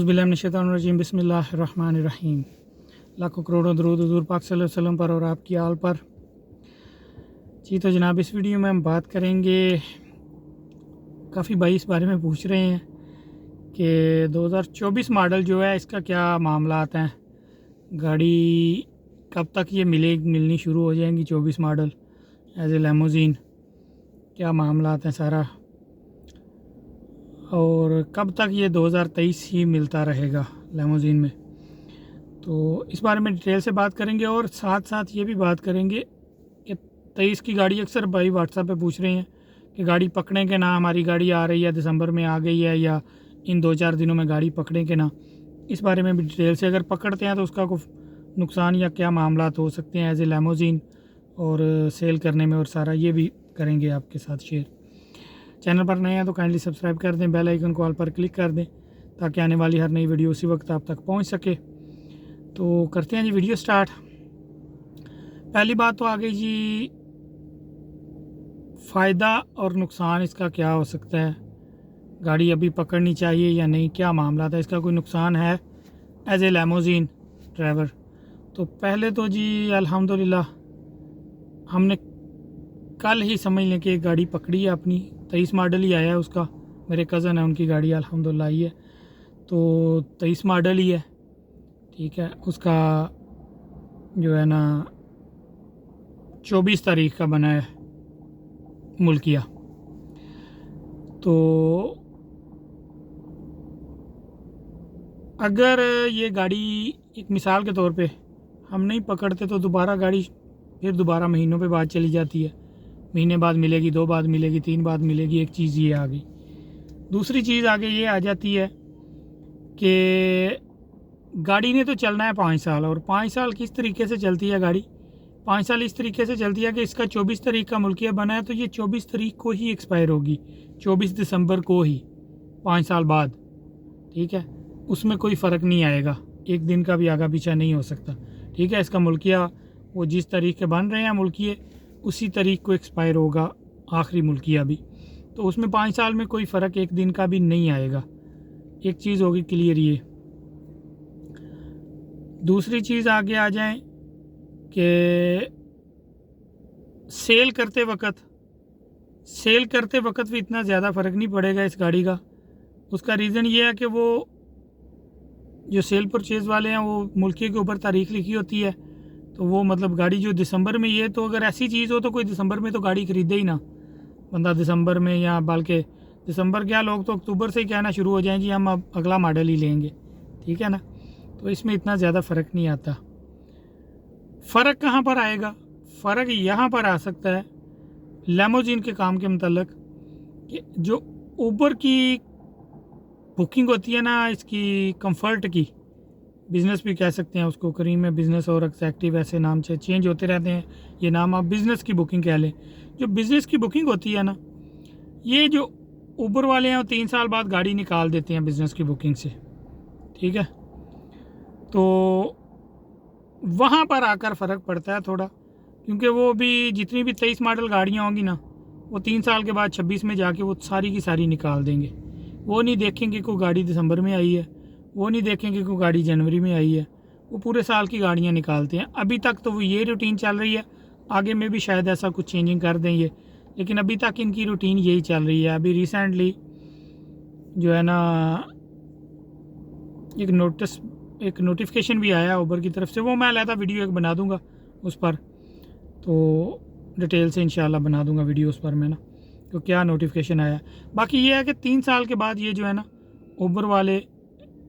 औज़ुबिल्लाहिमिनश्शैतानिर्रजीम बिस्मिल्लाहिर्रहमानिर्रहीम। लाखों करोड़ों दरूद हुज़ूर पाक सल्लल्लाहु अलैहि वसल्लम पर और आपकी आल पर। जी तो जनाब, इस वीडियो में हम बात करेंगे, काफ़ी भाई इस बारे में पूछ रहे हैं कि 2024 मॉडल जो है इसका क्या मामला आता है, गाड़ी कब तक ये मिलनी शुरू हो जाएंगी 24 मॉडल एज ए लेमोजीन, क्या मामला आता है सारा, और कब तक ये 2023 ही मिलता रहेगा लेमोजीन में। तो इस बारे में डिटेल से बात करेंगे और साथ साथ ये भी बात करेंगे कि 23 की गाड़ी, अक्सर भाई व्हाट्सएप पे पूछ रहे हैं कि गाड़ी पकड़ें के ना, हमारी गाड़ी आ रही है दिसंबर में आ गई है या इन 2-4 दिनों में गाड़ी पकड़ें के ना। इस बारे में भी डिटेल से, अगर पकड़ते हैं तो उसका कोई नुकसान या क्या मामला हो सकते हैं एज ए लेमोजीन और सेल करने में, और सारा ये भी करेंगे आपके साथ शेयर। चैनल पर नए हैं तो काइंडली सब्सक्राइब कर दें, बेल आइकन को ऑल पर क्लिक कर दें ताकि आने वाली हर नई वीडियो उसी वक्त आप तक पहुंच सके। तो करते हैं जी वीडियो स्टार्ट। पहली बात तो आ गई जी, फ़ायदा और नुकसान इसका क्या हो सकता है, गाड़ी अभी पकड़नी चाहिए या नहीं, क्या मामला था, इसका कोई नुकसान है एज ए लेमोजीन ड्राइवर। तो पहले तो जी अल्हम्दुलिल्लाह हमने कल ही समझ लें कि एक गाड़ी पकड़ी है अपनी, 23 मॉडल ही आया है उसका, मेरे कज़न है उनकी गाड़ी अल्हम्दुलिल्लाह आई है, तो 23 मॉडल ही है, ठीक है। उसका जो है ना 24 तारीख का बना है मुल्किया। तो अगर ये गाड़ी एक मिसाल के तौर पे हम नहीं पकड़ते तो दोबारा गाड़ी फिर दोबारा महीनों पे बाद चली जाती है, महीने बाद मिलेगी, 2 बाद मिलेगी, 3 बाद मिलेगी। एक चीज़ ये आ गई। दूसरी चीज़ आगे ये आ जाती है कि गाड़ी ने तो चलना है 5 साल, और 5 साल किस तरीके से चलती है गाड़ी, 5 साल इस तरीके से चलती है कि इसका 24 तारीख का मुल्किया बना है तो ये 24 तारीख को ही एक्सपायर होगी, 24 दिसंबर को ही, 5 साल बाद, ठीक है। उसमें कोई फ़र्क नहीं आएगा, एक दिन का भी आगा पीछा नहीं हो सकता, ठीक है। इसका मुल्किया वो जिस तारीख के बन रहे हैं मुल्किये उसी तारीख को एक्सपायर होगा आखिरी मुल्किया भी, तो उसमें 5 साल में कोई फ़र्क एक दिन का भी नहीं आएगा। एक चीज़ होगी क्लियर ये। दूसरी चीज़ आगे आ जाए कि सेल करते वक्त भी इतना ज़्यादा फ़र्क नहीं पड़ेगा इस गाड़ी का। उसका रीज़न ये है कि वो जो सेल परचेज़ वाले हैं वो मुल्किये के ऊपर तारीख लिखी होती है, तो वो मतलब गाड़ी जो दिसंबर में ये, तो अगर ऐसी चीज़ हो तो कोई दिसंबर में तो गाड़ी ख़रीदे ही ना बंदा, दिसंबर में, या बल्कि दिसंबर क्या, लोग तो अक्टूबर से ही कहना शुरू हो जाएं जी हम अब अगला मॉडल ही लेंगे, ठीक है ना। तो इसमें इतना ज़्यादा फ़र्क नहीं आता। फ़र्क कहाँ पर आएगा, फ़र्क यहाँ पर आ सकता है लेमोजीन के काम के मतलब कि जो ऊबर की बुकिंग होती है ना, इसकी कंफर्ट की, बिज़नेस भी कह सकते हैं उसको, करीम में बिज़नेस और एग्जैक्टिव ऐसे नाम से चेंज होते रहते हैं, ये नाम आप बिज़नेस की बुकिंग कह लें। जो बिज़नेस की बुकिंग होती है ना, ये जो ऊबर वाले हैं वो 3 साल बाद गाड़ी निकाल देते हैं बिज़नेस की बुकिंग से, ठीक है। तो वहाँ पर आकर फ़र्क पड़ता है थोड़ा, क्योंकि वो भी जितनी भी 23 मॉडल गाड़ियाँ होंगी ना, वो 3 साल के बाद 26 में जाके वो सारी की सारी निकाल देंगे। वो नहीं देखेंगे कोई गाड़ी दिसंबर में आई है, वो नहीं देखेंगे कोई गाड़ी जनवरी में आई है, वो पूरे साल की गाड़ियाँ निकालते हैं। अभी तक तो वो ये रूटीन चल रही है, आगे में भी शायद ऐसा कुछ चेंजिंग कर दें ये, लेकिन अभी तक इनकी रूटीन यही चल रही है। अभी रिसेंटली जो है ना एक नोटिफिकेशन भी आया ऊबर की तरफ से, वो मैं अलहदा वीडियो एक बना दूंगा उस पर, तो डिटेल से इंशाल्लाह बना दूंगा वीडियो उस पर मैं ना, तो क्या नोटिफिकेशन आया। बाकी ये है कि 3 साल के बाद ये जो है ना ऊबर वाले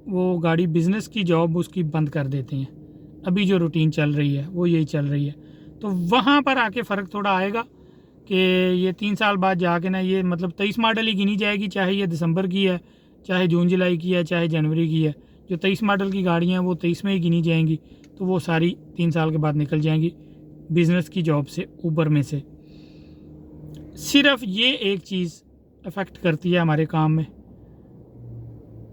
वो गाड़ी बिज़नेस की जॉब उसकी बंद कर देते हैं। अभी जो रूटीन चल रही है वो यही चल रही है, तो वहाँ पर आके फ़र्क थोड़ा आएगा कि ये 3 साल बाद जाके ना ये मतलब 23 मॉडल ही गिनी जाएगी, चाहे ये दिसंबर की है, चाहे जून जुलाई की है, चाहे जनवरी की है। जो 23 मॉडल की गाड़ियाँ हैं वो 23 में ही गिनी जाएंगी, तो वो सारी 3 साल के बाद निकल जाएंगी बिज़नेस की जॉब से, ऊबर में से। सिर्फ ये एक चीज़ अफेक्ट करती है हमारे काम में,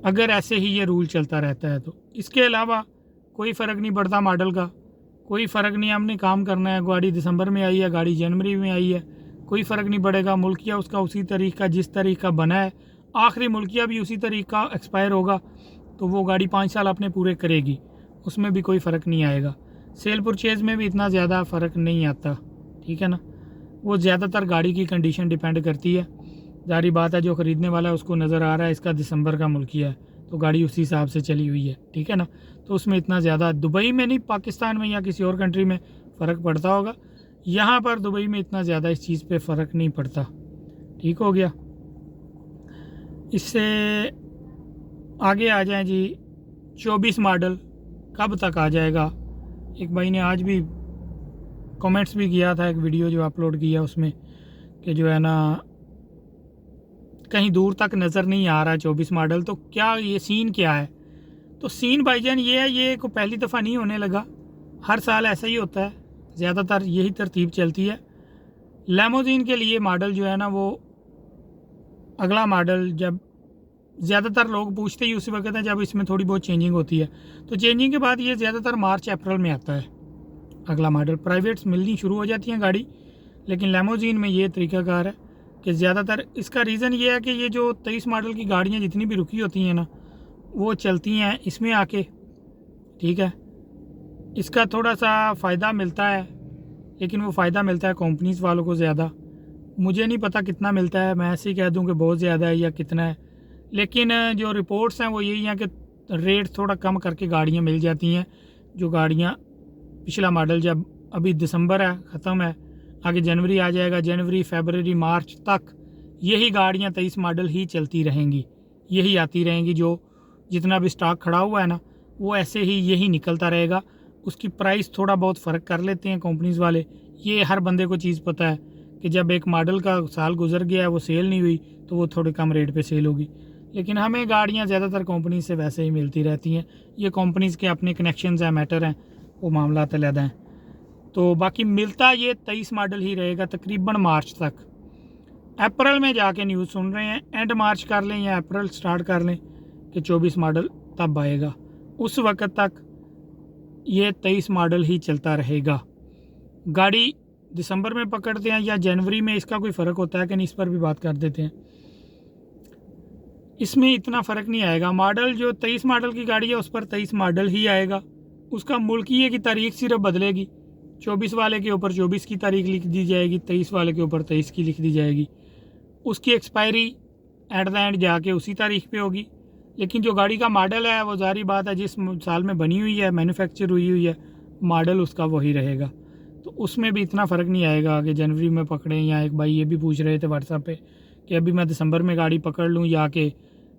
अगर ऐसे ही ये रूल चलता रहता है तो। इसके अलावा कोई फ़र्क नहीं पड़ता मॉडल का, कोई फ़र्क नहीं, हमने काम करना है, गाड़ी दिसंबर में आई है, गाड़ी जनवरी में आई है, कोई फ़र्क नहीं पड़ेगा। मुल्किया उसका उसी तारीख का जिस तारीख का बना है, आखिरी मुल्किया भी उसी तारीख का एक्सपायर होगा, तो वो गाड़ी 5 साल अपने पूरे करेगी, उसमें भी कोई फ़र्क नहीं आएगा। सेल परचेज़ में भी इतना ज़्यादा फ़र्क नहीं आता, ठीक है ना। वो ज़्यादातर गाड़ी की कंडीशन डिपेंड करती है। जारी बात है, जो ख़रीदने वाला है उसको नज़र आ रहा है इसका दिसंबर का मुल्किया है, तो गाड़ी उसी हिसाब से चली हुई है, ठीक है ना। तो उसमें इतना ज़्यादा दुबई में नहीं, पाकिस्तान में या किसी और कंट्री में फ़र्क पड़ता होगा। यहाँ पर दुबई में इतना ज़्यादा इस चीज़ पे फ़र्क नहीं पड़ता, ठीक हो गया। इससे आगे आ जाएं जी, 24 मॉडल कब तक आ जाएगा। एक भाई ने आज भी कमेंट्स भी किया था, एक वीडियो जो अपलोड किया उसमें, कि जो है ना कहीं दूर तक नज़र नहीं आ रहा है 24 मॉडल, तो क्या ये सीन क्या है। तो सीन भाईजान ये है, ये को पहली दफ़ा नहीं होने लगा, हर साल ऐसा ही होता है, ज़्यादातर यही तरतीब चलती है। लैमोजीन के लिए मॉडल जो है ना, वो अगला मॉडल जब ज़्यादातर लोग पूछते ही उसी वक्त है जब इसमें थोड़ी बहुत चेंजिंग होती है, तो चेंजिंग के बाद ये ज़्यादातर मार्च अप्रैल में आता है अगला मॉडल। प्राइवेट्स मिलनी शुरू हो जाती हैं गाड़ी, लेकिन लैमोजीन में ये तरीक़ाकार है कि ज़्यादातर, इसका रीज़न ये है कि ये जो 23 मॉडल की गाड़ियाँ जितनी भी रुकी होती हैं ना, वो चलती हैं इसमें आके, ठीक है। इसका थोड़ा सा फ़ायदा मिलता है, लेकिन वो फ़ायदा मिलता है कंपनीज़ वालों को ज़्यादा। मुझे नहीं पता कितना मिलता है, मैं ऐसे ही कह दूं कि बहुत ज़्यादा है या कितना है, लेकिन जो रिपोर्ट्स हैं वो यही हैं कि रेट थोड़ा कम करके गाड़ियाँ मिल जाती हैं। जो गाड़ियाँ पिछला मॉडल जब अभी दिसंबर है, ख़त्म है, आगे जनवरी आ जाएगा, जनवरी फरवरी मार्च तक यही गाड़ियाँ 23 मॉडल ही चलती रहेंगी, यही आती रहेंगी। जो जितना भी स्टॉक खड़ा हुआ है ना, वो ऐसे ही यही निकलता रहेगा। उसकी प्राइस थोड़ा बहुत फ़र्क कर लेते हैं कंपनीज़ वाले, ये हर बंदे को चीज़ पता है कि जब एक मॉडल का साल गुजर गया है, वो सेल नहीं हुई, तो वो थोड़े कम रेट पे सेल होगी। लेकिन हमें गाड़ियाँ ज़्यादातर कंपनी से वैसे ही मिलती रहती हैं। ये कंपनीज़ के अपने कनेक्शंस हैं, मैटर हैं, वो मामला अलग हैं। तो बाकी मिलता ये 23 मॉडल ही रहेगा तकरीबन मार्च तक। अप्रैल में जाके न्यूज़ सुन रहे हैं, एंड मार्च कर लें या अप्रैल स्टार्ट कर लें कि 24 मॉडल तब आएगा। उस वक्त तक ये 23 मॉडल ही चलता रहेगा। गाड़ी दिसंबर में पकड़ते हैं या जनवरी में, इसका कोई फ़र्क होता है कि नहीं, इस पर भी बात कर देते हैं। इसमें इतना फ़र्क नहीं आएगा। मॉडल जो 23 मॉडल की गाड़ी है उस पर 23 मॉडल ही आएगा, उसका मुल्किये की तारीख सिर्फ बदलेगी। 24 वाले के ऊपर 24 की तारीख लिख दी जाएगी, 23 वाले के ऊपर 23 की लिख दी जाएगी। उसकी एक्सपायरी एट द एंड जाके उसी तारीख पे होगी। लेकिन जो गाड़ी का मॉडल है वो जारी बात है जिस साल में बनी हुई है, मैन्युफैक्चर हुई है, मॉडल उसका वही रहेगा। तो उसमें भी इतना फ़र्क नहीं आएगा कि जनवरी में पकड़ें। या एक भाई ये भी पूछ रहे थे व्हाट्सएप पे कि अभी मैं दिसंबर में गाड़ी पकड़ लूँ या कि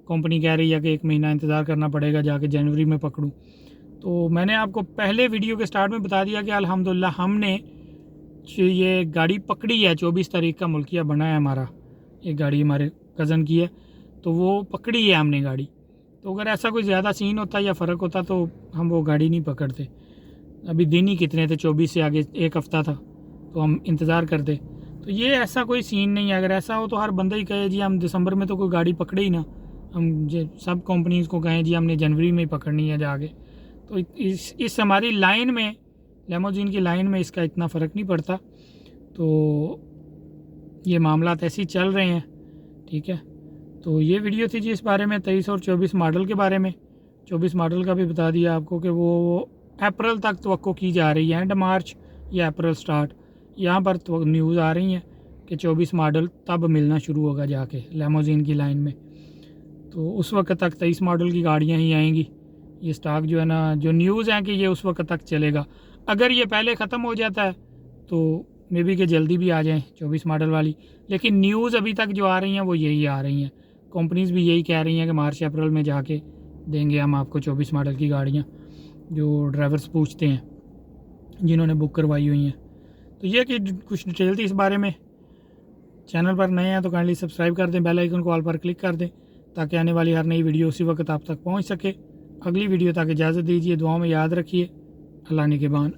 कंपनी कह रही है कि 1 महीना इंतज़ार करना पड़ेगा, जाके जनवरी में पकड़ूँ। तो मैंने आपको पहले वीडियो के स्टार्ट में बता दिया कि अल्हम्दुलिल्लाह हमने ये गाड़ी पकड़ी है। 24 तारीख का मुल्किया बना है हमारा, एक गाड़ी हमारे कज़न की है, तो वो पकड़ी है हमने गाड़ी। तो अगर ऐसा कोई ज़्यादा सीन होता या फ़र्क होता तो हम वो गाड़ी नहीं पकड़ते। अभी दिन ही कितने थे, 24 से आगे 1 हफ़्ता था, तो हम इंतज़ार करते। तो ये ऐसा कोई सीन नहीं है। अगर ऐसा हो तो हर बंदा ही कहे जी हम दिसंबर में तो कोई गाड़ी पकड़े ही ना, हम सब कंपनीज़ को कहें जी हमने जनवरी में ही पकड़नी है जाके। तो इस हमारी लाइन में, लैमोजीन की लाइन में इसका इतना फ़र्क नहीं पड़ता। तो ये मामला ऐसे ही चल रहे हैं, ठीक है। तो ये वीडियो थी जी इस बारे में, 23 और 24 मॉडल के बारे में। 24 मॉडल का भी बता दिया आपको कि वो अप्रैल तक तवक्को की जा रही है, एंड मार्च या अप्रैल स्टार्ट। यहाँ पर तो न्यूज़ आ रही हैं कि 24 मॉडल तब मिलना शुरू होगा जाके लैमोजीन की लाइन में। तो उस वक्त तक 23 मॉडल की गाड़ियाँ ही आएंगी। ये स्टॉक जो है ना, जो न्यूज़ है कि ये उस वक्त तक चलेगा। अगर ये पहले ख़त्म हो जाता है तो मे बी कि जल्दी भी आ जाएँ 24 मॉडल वाली, लेकिन न्यूज़ अभी तक जो आ रही हैं वो यही आ रही हैं। कंपनीज़ भी यही कह रही हैं कि मार्च अप्रैल में जाके देंगे हम आपको 24 मॉडल की गाड़ियाँ, जो ड्राइवर्स पूछते हैं जिन्होंने बुक करवाई हुई हैं। तो ये कि कुछ डिटेल थी इस बारे में। चैनल पर नए हैं तो काइंडली सब्सक्राइब कर दें, बेल आइकन को ऑल पर क्लिक कर दें ताकि आने वाली हर नई वीडियो उसी वक्त आप तक पहुंच सके। अगली वीडियो तक इजाज़त दीजिए, दुआओं में याद रखिए। अल्लाह निगहबान।